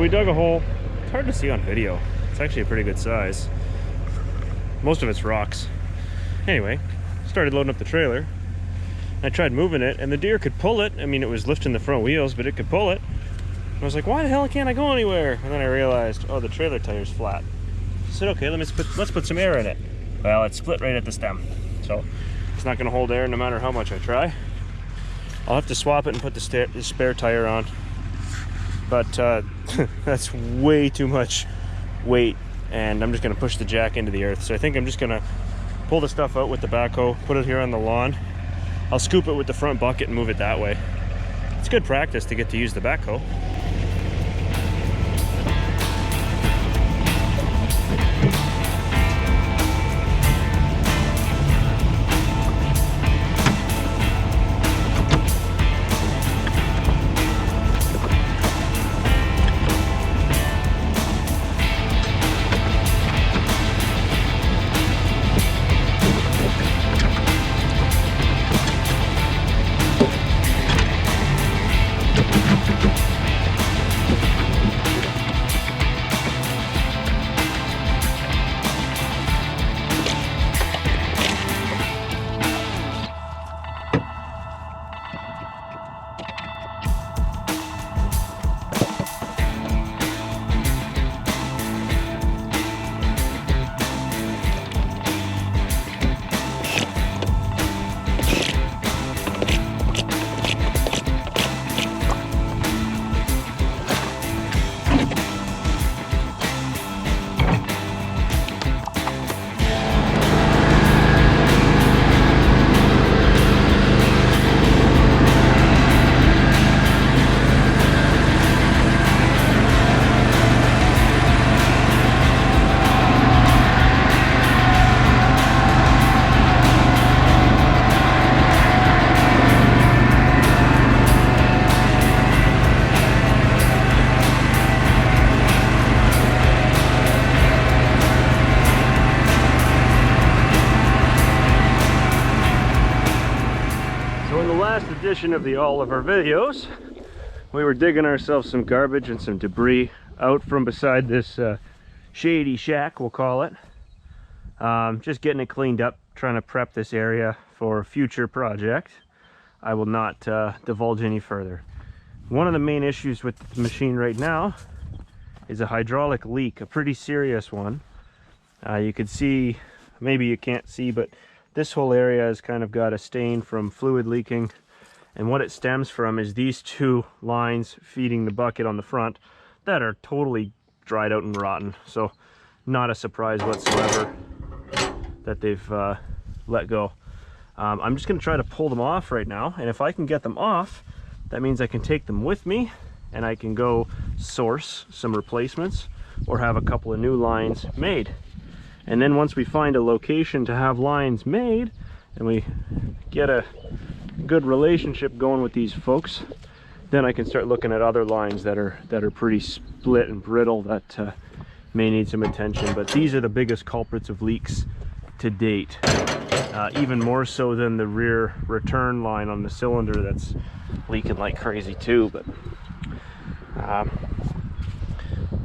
we dug a hole. It's hard to see on video. It's actually a pretty good size. Most of it's rocks. Anyway, started loading up the trailer. I tried moving it, and the deer could pull it. I mean, it was lifting the front wheels, but it could pull it. I was like, why the hell can't I go anywhere? And then I realized, oh, the trailer tire's flat. I said, okay, let's put some air in it. Well, it's split right at the stem, so it's not going to hold air no matter how much I try. I'll have to swap it and put the spare tire on. But that's way too much weight, and I'm just going to push the jack into the earth. So I think I'm just going to pull the stuff out with the backhoe, put it here on the lawn. I'll scoop it with the front bucket and move it that way. It's good practice to get to use the backhoe. Edition of the all of our videos, we were digging ourselves some garbage and some debris out from beside this shady shack, we'll call it. Just getting it cleaned up, trying to prep this area for a future project. I will not divulge any further. One of the main issues with the machine right now is a hydraulic leak, a pretty serious one. You can see, maybe you can't see, but this whole area has kind of got a stain from fluid leaking. And what it stems from is these two lines feeding the bucket on the front that are totally dried out and rotten. So not a surprise whatsoever that they've let go. I'm just going to try to pull them off right now. And if I can get them off, that means I can take them with me and I can go source some replacements or have a couple of new lines made. And then once we find a location to have lines made and we get a good relationship going with these folks, then I can start looking at other lines that are pretty split and brittle that may need some attention. But these are the biggest culprits of leaks to date, even more so than the rear return line on the cylinder that's leaking like crazy too. But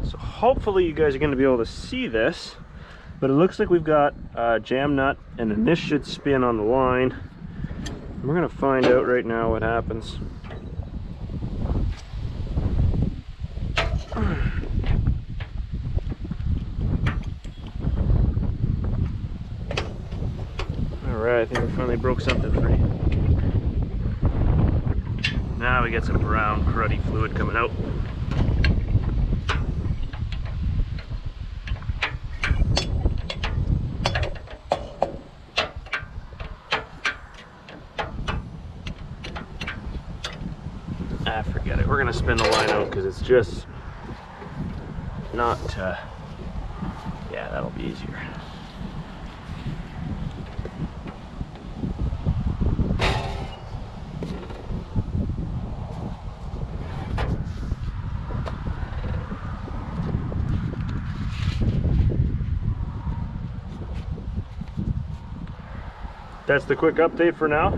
so hopefully you guys are going to be able to see this, but it looks like we've got a jam nut, and then this should spin on the line. We're going to find out right now what happens. Alright, I think we finally broke something free. Now we get some brown cruddy fluid coming out. Forget it. We're going to spin the line out because it's just not, yeah, that'll be easier. That's the quick update for now.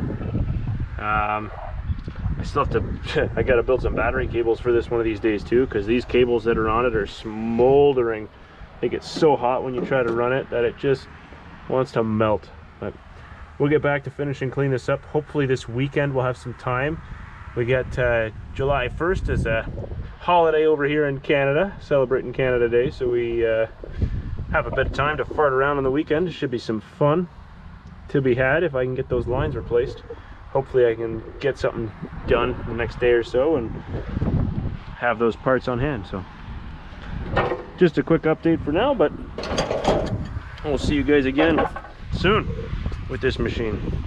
I still have to, I gotta build some battery cables for this one of these days too, because these cables that are on it are smoldering. They get so hot when you try to run it that it just wants to melt. But we'll get back to finish and clean this up. Hopefully this weekend we'll have some time. We get July 1st as a holiday over here in Canada, celebrating Canada Day, so we have a bit of time to fart around on the weekend. It should be some fun to be had if I can get those lines replaced. Hopefully I can get something done the next day or so and have those parts on hand. So just a quick update for now, but we'll see you guys again soon with this machine.